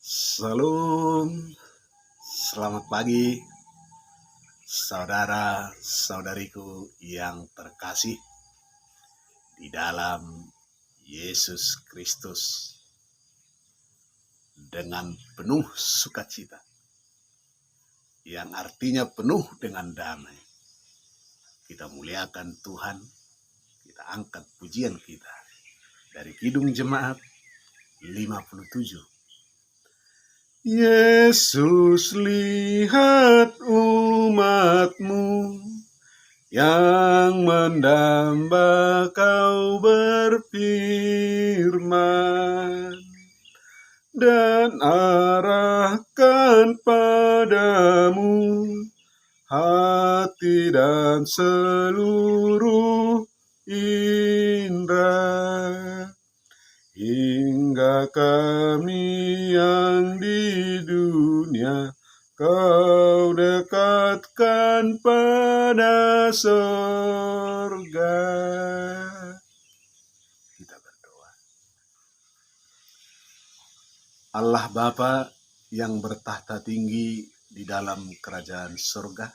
Salam, selamat pagi, saudara-saudariku yang terkasih di dalam Yesus Kristus. Dengan penuh sukacita, yang artinya penuh dengan damai, kita muliakan Tuhan, kita angkat pujian kita dari Kidung Jemaat 57. Yesus, lihat umat-Mu yang mendamba Kau berfirman, dan arahkan padamu hati dan seluruh indera, hingga kami yang di dunia Kau dekatkan pada surga. Kita berdoa. Allah Bapa yang bertahta tinggi di dalam kerajaan surga,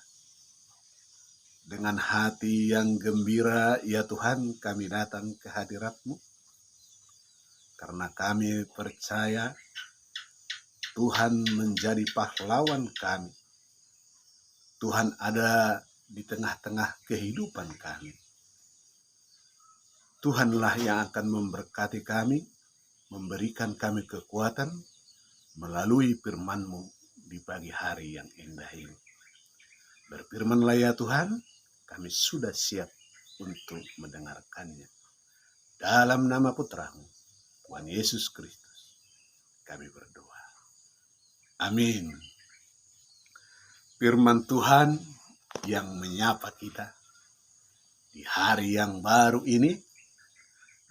dengan hati yang gembira, ya Tuhan, kami datang ke hadirat-Mu, karena kami percaya Tuhan menjadi pahlawan kami. Tuhan ada di tengah-tengah kehidupan kami. Tuhanlah yang akan memberkati kami, memberikan kami kekuatan melalui firman-Mu di pagi hari yang indah ini. Berfirmanlah ya Tuhan, kami sudah siap untuk mendengarkannya. Dalam nama Putra-Mu, Tuhan Yesus Kristus, kami berdoa. Amin. Firman Tuhan yang menyapa kita di hari yang baru ini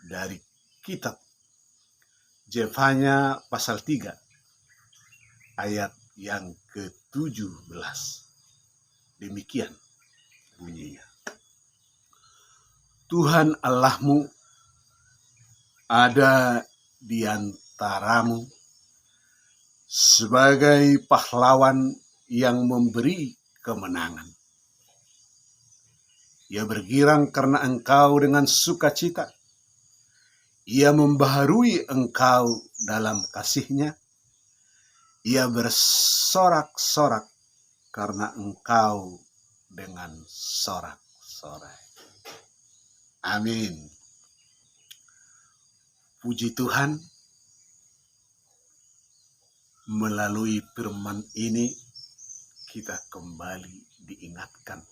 dari kitab Zefanya pasal 3 ayat yang ke-17. Demikian bunyinya. Tuhan Allahmu ada di antaramu sebagai pahlawan yang memberi kemenangan. Ia bergirang karena engkau dengan sukacita. Ia membaharui engkau dalam kasih-Nya. Ia bersorak-sorak karena engkau dengan sorak-sorai. Amin. Puji Tuhan, melalui firman ini kita kembali diingatkan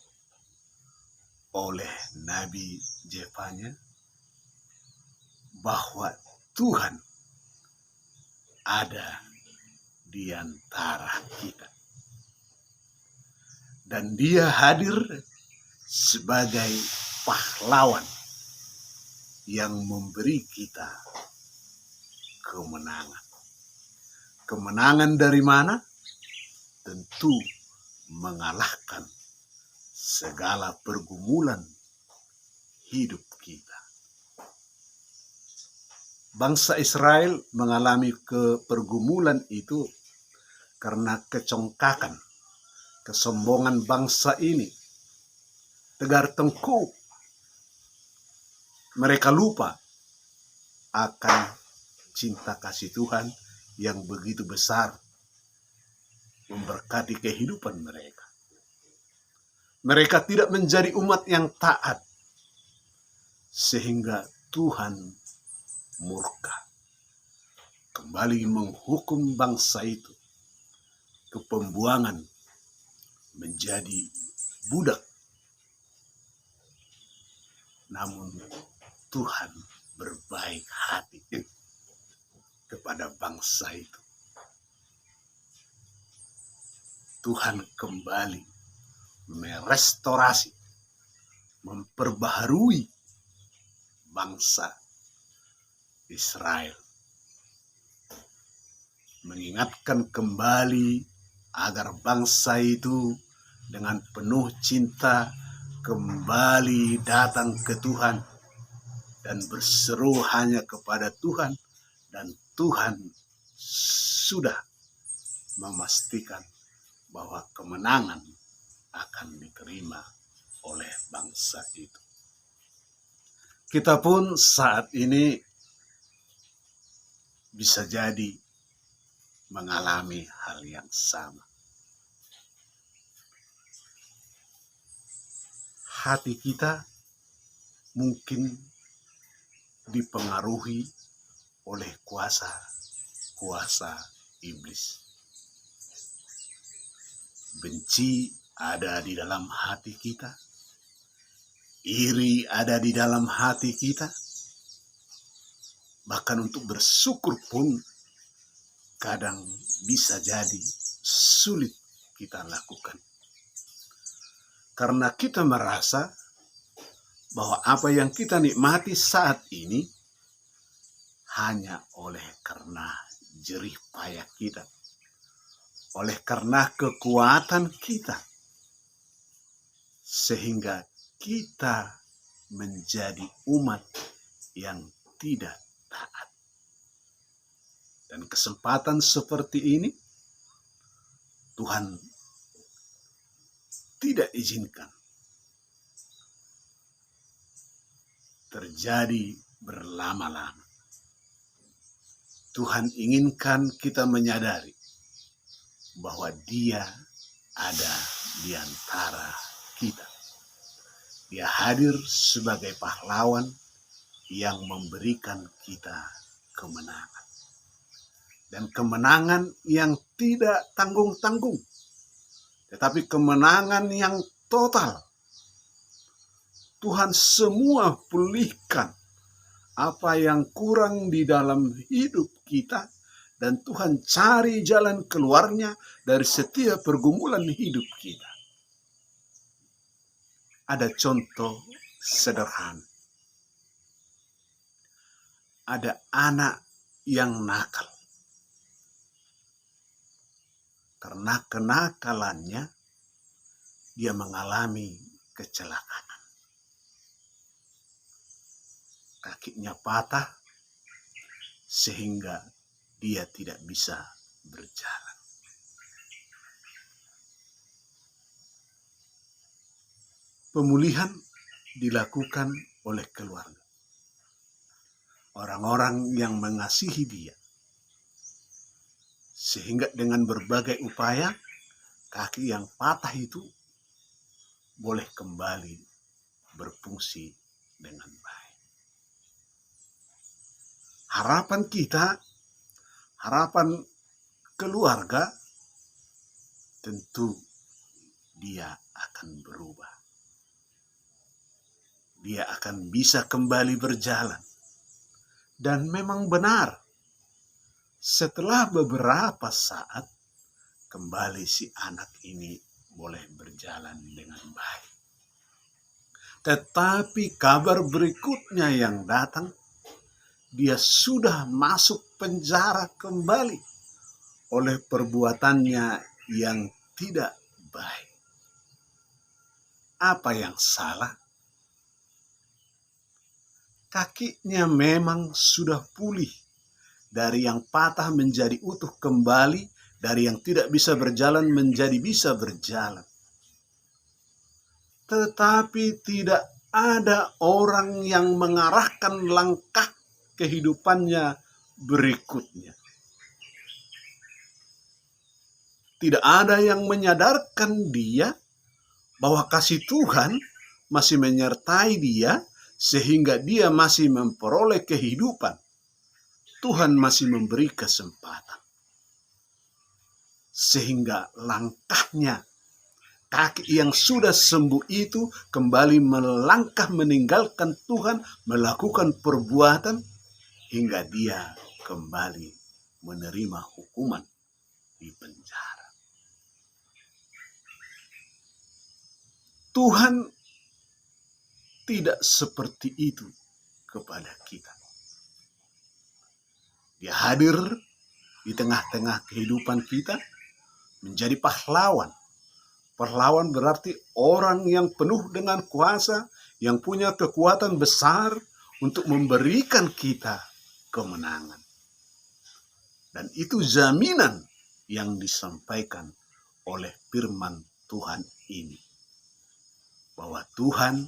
oleh Nabi Zefanya bahwa Tuhan ada di antara kita. Dan Dia hadir sebagai pahlawan yang memberi kita kemenangan. Kemenangan dari mana? Tentu mengalahkan segala pergumulan hidup kita. Bangsa Israel mengalami pergumulan itu karena kecongkakan, kesombongan bangsa ini, tegar tengkuk. Mereka lupa akan cinta kasih Tuhan yang begitu besar memberkati kehidupan mereka. Mereka tidak menjadi umat yang taat, sehingga Tuhan murka, kembali menghukum bangsa itu ke pembuangan, menjadi budak. Namun Tuhan berbaik hati kepada bangsa itu. Tuhan kembali merestorasi, memperbaharui bangsa Israel. Mengingatkan kembali agar bangsa itu dengan penuh cinta kembali datang ke Tuhan dan berseru hanya kepada Tuhan, dan Tuhan sudah memastikan bahwa kemenangan akan diterima oleh bangsa itu. Kita pun saat ini bisa jadi mengalami hal yang sama. Hati kita mungkin dipengaruhi oleh kuasa iblis. Benci ada di dalam hati kita, iri ada di dalam hati kita, bahkan untuk bersyukur pun kadang bisa jadi sulit kita lakukan. Karena kita merasa bahwa apa yang kita nikmati saat ini hanya oleh karena jerih payah kita, oleh karena kekuatan kita, sehingga kita menjadi umat yang tidak taat. Dan kesempatan seperti ini Tuhan tidak izinkan terjadi berlama-lama. Tuhan inginkan kita menyadari bahwa Dia ada di antara kita. Dia hadir sebagai pahlawan yang memberikan kita kemenangan. Dan kemenangan yang tidak tanggung-tanggung, tetapi kemenangan yang total. Tuhan semua pulihkan apa yang kurang di dalam hidup kita, dan Tuhan cari jalan keluarnya dari setiap pergumulan hidup kita. Ada contoh sederhana. Ada anak yang nakal. Karena kenakalannya, dia mengalami kecelakaan. Kakinya patah, sehingga dia tidak bisa berjalan. Pemulihan dilakukan oleh keluarga. Orang-orang yang mengasihi dia. Sehingga dengan berbagai upaya, kaki yang patah itu boleh kembali berfungsi dengan baik. Harapan kita, harapan keluarga, tentu dia akan berubah. Dia akan bisa kembali berjalan. Dan memang benar, setelah beberapa saat, kembali si anak ini boleh berjalan dengan baik. Tetapi kabar berikutnya yang datang, dia sudah masuk penjara kembali oleh perbuatannya yang tidak baik. Apa yang salah? Kakinya memang sudah pulih. Dari yang patah menjadi utuh kembali, dari yang tidak bisa berjalan menjadi bisa berjalan. Tetapi tidak ada orang yang mengarahkan langkah kehidupannya berikutnya. Tidak ada yang menyadarkan dia bahwa kasih Tuhan masih menyertai dia, sehingga dia masih memperoleh kehidupan. Tuhan masih memberi kesempatan. Sehingga langkahnya, kaki yang sudah sembuh itu kembali melangkah meninggalkan Tuhan, melakukan perbuatan, hingga dia kembali menerima hukuman di penjara. Tuhan tidak seperti itu kepada kita. Dia hadir di tengah-tengah kehidupan kita menjadi pahlawan. Pahlawan berarti orang yang penuh dengan kuasa, yang punya kekuatan besar untuk memberikan kita kemenangan. Dan itu jaminan yang disampaikan oleh firman Tuhan ini. Bahwa Tuhan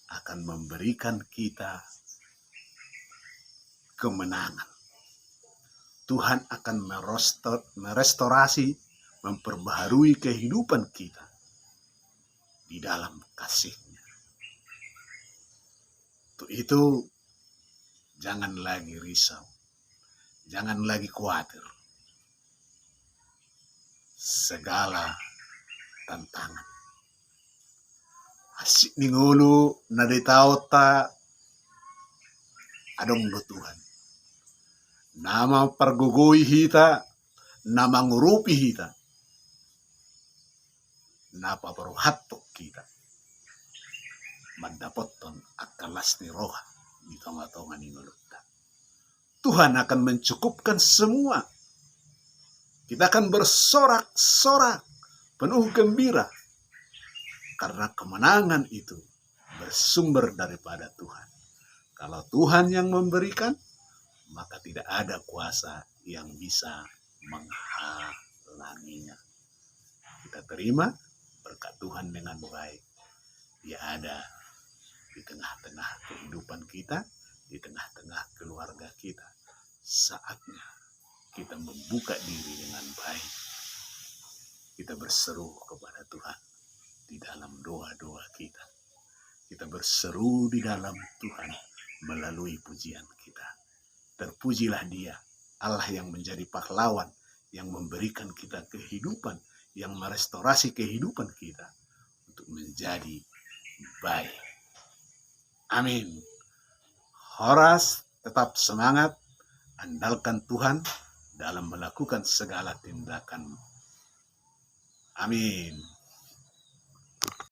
akan memberikan kita kemenangan. Tuhan akan merestorasi, memperbaharui kehidupan kita di dalam kasih-Nya. Untuk itu, jangan lagi risau, jangan lagi khawatir. Segala tantangan. Asik ningulu naditao ta adong do Tuhan. Nama pergugui hita, nama ngurupi hita, napa peruhatok kita. Mandapoton akalas ni roha di tonga-tonga ni nulutta. Tuhan akan mencukupkan semua. Kita akan bersorak-sorak, penuh gembira. Karena kemenangan itu bersumber daripada Tuhan. Kalau Tuhan yang memberikan, maka tidak ada kuasa yang bisa menghalanginya. Kita terima berkat Tuhan dengan baik. Dia ada di tengah-tengah kehidupan kita, di tengah-tengah keluarga kita. Saatnya kita membuka diri dengan baik. Kita berseru kepada Tuhan di dalam doa-doa kita. Kita berseru di dalam Tuhan melalui pujian kita. Terpujilah Dia, Allah yang menjadi pahlawan, yang memberikan kita kehidupan, yang merestorasi kehidupan kita untuk menjadi baik. Amin. Horas, tetap semangat, andalkan Tuhan dalam melakukan segala tindakanmu. Amin.